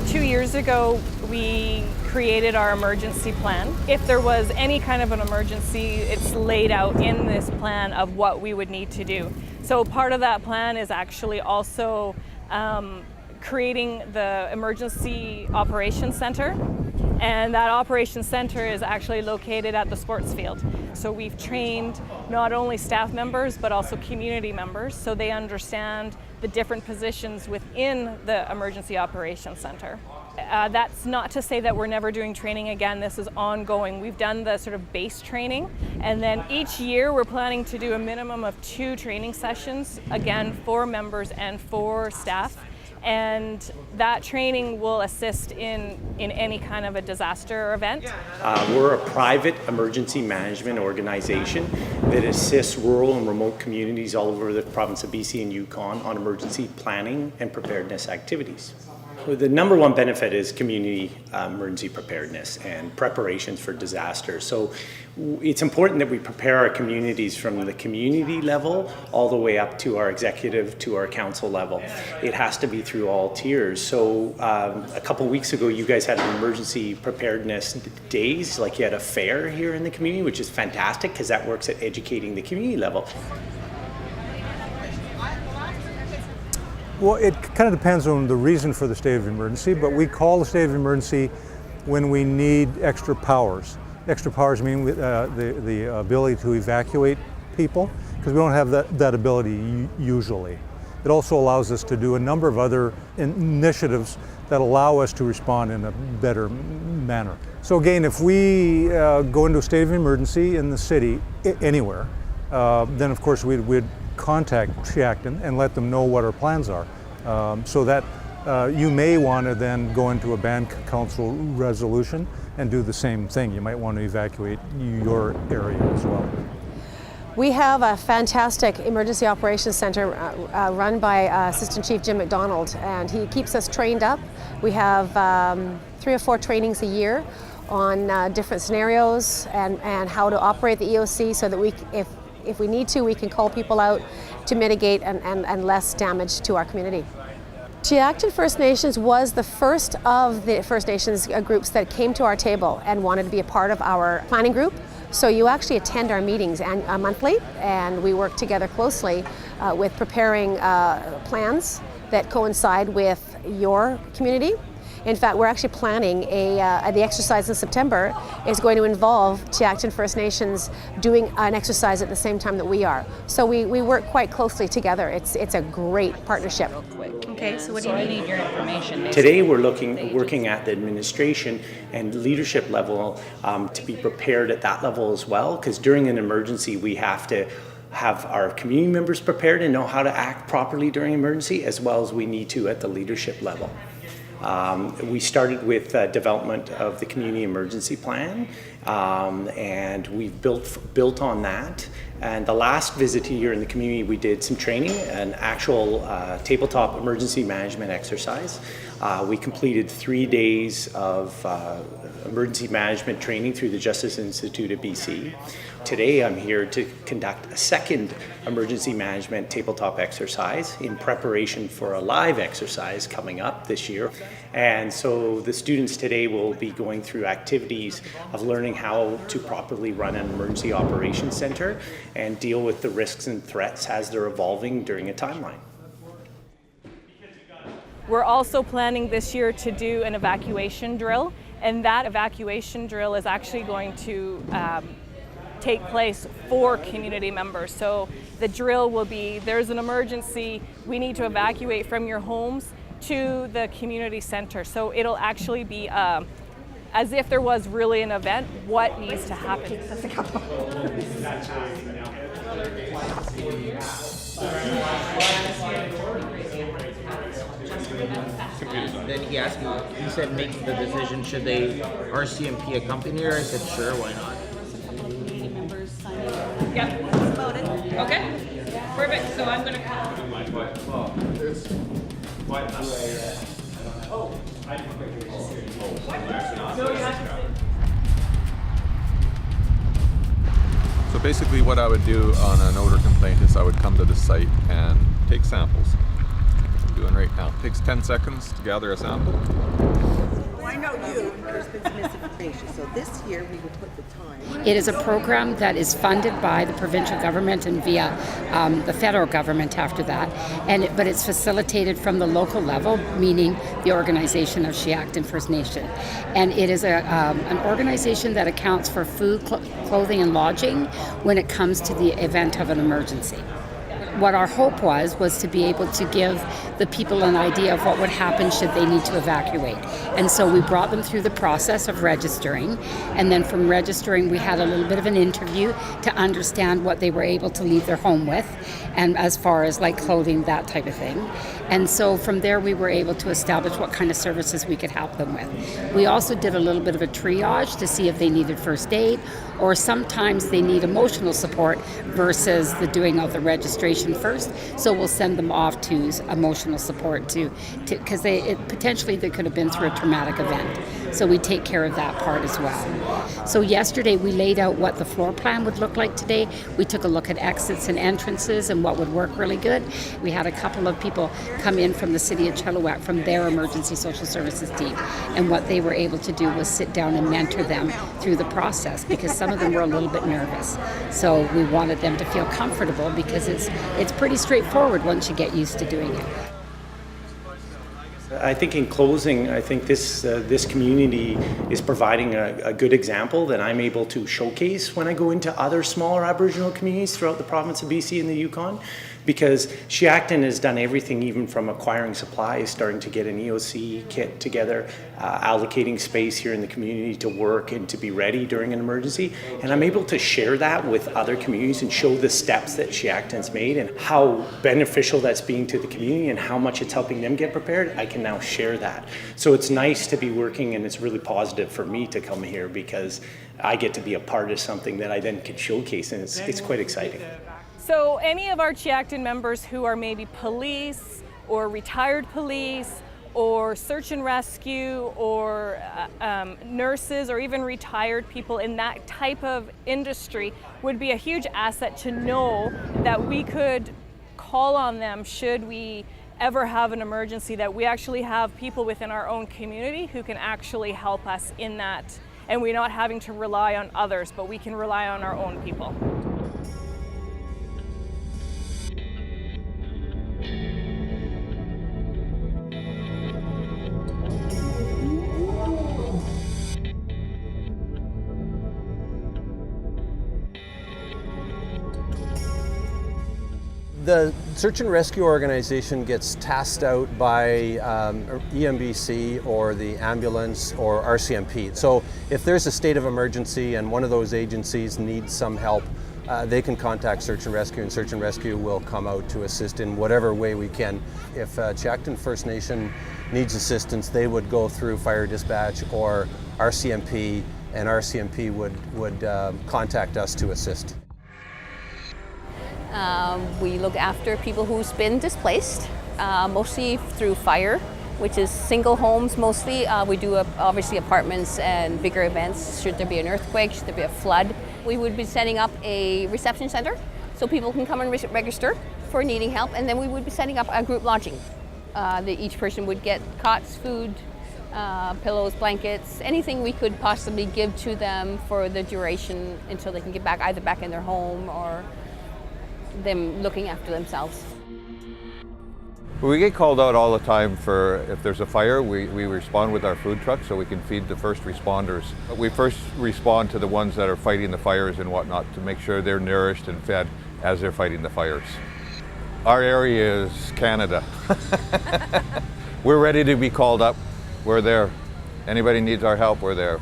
2 years ago, we created our emergency plan. If there was any kind of an emergency, it's laid out in this plan of what we would need to do. So part of that plan is actually also creating the Emergency Operations Center. And that operations center is actually located at the sports field. So we've trained not only staff members, but also community members, so they understand the different positions within the Emergency Operations Center. That's not to say that we're never doing training again. This is ongoing. We've done the sort of base training, and then each year we're planning to do a minimum of 2 training sessions, again, for members and for staff. And that training will assist in any kind of a disaster event. We're a private emergency management organization that assists rural and remote communities all over the province of BC and Yukon on emergency planning and preparedness activities. The number one benefit is community emergency preparedness and preparations for disasters. So it's important that we prepare our communities from the community level all the way up to our executive, to our council level. It has to be through all tiers. So a couple weeks ago, you guys had an emergency preparedness days, like you had a fair here in the community, which is fantastic because that works at educating the community level. Well, it kind of depends on the reason for the state of emergency, but we call the state of emergency when we need extra powers. Extra powers mean the ability to evacuate people, because we don't have that ability usually. It also allows us to do a number of other initiatives that allow us to respond in a better manner. So again, if we go into a state of emergency in the city, anywhere, then of course we'd contact Tzeachten and let them know what our plans are, so that you may want to then go into a band council resolution and do the same thing. You might want to evacuate your area as well. We have a fantastic emergency operations center run by Assistant Chief Jim McDonald, and he keeps us trained up. We have 3 or 4 trainings a year on different scenarios and how to operate the EOC, so that if we need to, we can call people out to mitigate and less damage to our community. Tzeachten First Nations was the first of the First Nations groups that came to our table and wanted to be a part of our planning group. So you actually attend our meetings monthly, and we work together closely with preparing plans that coincide with your community. In fact, we're actually planning the exercise in September is going to involve Tzeachten First Nations doing an exercise at the same time that we are. So we work quite closely together. It's a great partnership. Okay, so what do you need your information? Today we're working at the administration and leadership level to be prepared at that level as well, because during an emergency we have to have our community members prepared and know how to act properly during emergency, as well as we need to at the leadership level. We started with development of the community emergency plan, and we've built on that. And the last visit here in the community, we did some training, an actual tabletop emergency management exercise. We completed 3 days of emergency management training through the Justice Institute of BC. Today I'm here to conduct a second emergency management tabletop exercise in preparation for a live exercise coming up this year. And so the students today will be going through activities of learning how to properly run an emergency operations center and deal with the risks and threats as they're evolving during a timeline. We're also planning this year to do an evacuation drill, and that evacuation drill is actually going to take place for community members. So the drill will be, there's an emergency, we need to evacuate from your homes to the community center. So it'll actually be as if there was really an event, what needs to happen. That's a couple. Then he asked me, he said make the decision, should they RCMP accompany her? I said sure, why not? Yeah, that's about it. Okay, perfect. So I'm gonna call. So basically what I would do on an odor complaint is I would come to the site and take samples. I'm doing right now. It takes 10 seconds to gather a sample. I know you, there's been some misinformation, so this year we will put the time. It is a program that is funded by the provincial government and via the federal government after that, but it's facilitated from the local level, meaning the organization of Tzeachten First Nation. And it is an organization that accounts for food, clothing, and lodging when it comes to the event of an emergency. What our hope was to be able to give the people an idea of what would happen should they need to evacuate. And so we brought them through the process of registering, and then from registering we had a little bit of an interview to understand what they were able to leave their home with, and as far as like clothing, that type of thing. And so from there we were able to establish what kind of services we could help them with. We also did a little bit of a triage to see if they needed first aid, or sometimes they need emotional support versus the doing of the registration first. So we'll send them off to emotional support because potentially they could have been through a traumatic event. So we take care of that part as well. So yesterday we laid out what the floor plan would look like today. We took a look at exits and entrances and what would work really good. We had a couple of people come in from the city of Chilliwack from their emergency social services team, and what they were able to do was sit down and mentor them through the process, because some of them were a little bit nervous. So we wanted them to feel comfortable, because it's pretty straightforward once you get used to doing it. I think in closing, I think this community is providing a good example that I'm able to showcase when I go into other smaller Aboriginal communities throughout the province of BC and the Yukon, because Tzeachten has done everything, even from acquiring supplies, starting to get an EOC kit together, allocating space here in the community to work and to be ready during an emergency. And I'm able to share that with other communities and show the steps that Tzeachten's made and how beneficial that's being to the community and how much it's helping them get prepared. I can now share that. So it's nice to be working, and it's really positive for me to come here because I get to be a part of something that I then can showcase, and it's quite exciting. So any of our Tzeachten members who are maybe police or retired police or search and rescue or nurses or even retired people in that type of industry would be a huge asset to know that we could call on them should we ever have an emergency, that we actually have people within our own community who can actually help us in that, and we're not having to rely on others, but we can rely on our own people. The search and rescue organization gets tasked out by EMBC or the ambulance or RCMP. So if there's a state of emergency and one of those agencies needs some help, they can contact search and rescue will come out to assist in whatever way we can. If Tzeachten First Nation needs assistance, they would go through fire dispatch or RCMP, and RCMP would contact us to assist. We look after people who's been displaced, mostly through fire, which is single homes mostly. We do obviously apartments and bigger events. Should there be an earthquake, should there be a flood. We would be setting up a reception center so people can come and register for needing help, and then we would be setting up a group lodging. Each person would get cots, food, pillows, blankets, anything we could possibly give to them for the duration until they can get back, either back in their home or them looking after themselves. We get called out all the time for if there's a fire, we respond with our food truck so we can feed the first responders. We first respond to the ones that are fighting the fires and whatnot to make sure they're nourished and fed as they're fighting the fires. Our area is Canada. We're ready to be called up. We're there. Anybody needs our help, we're there.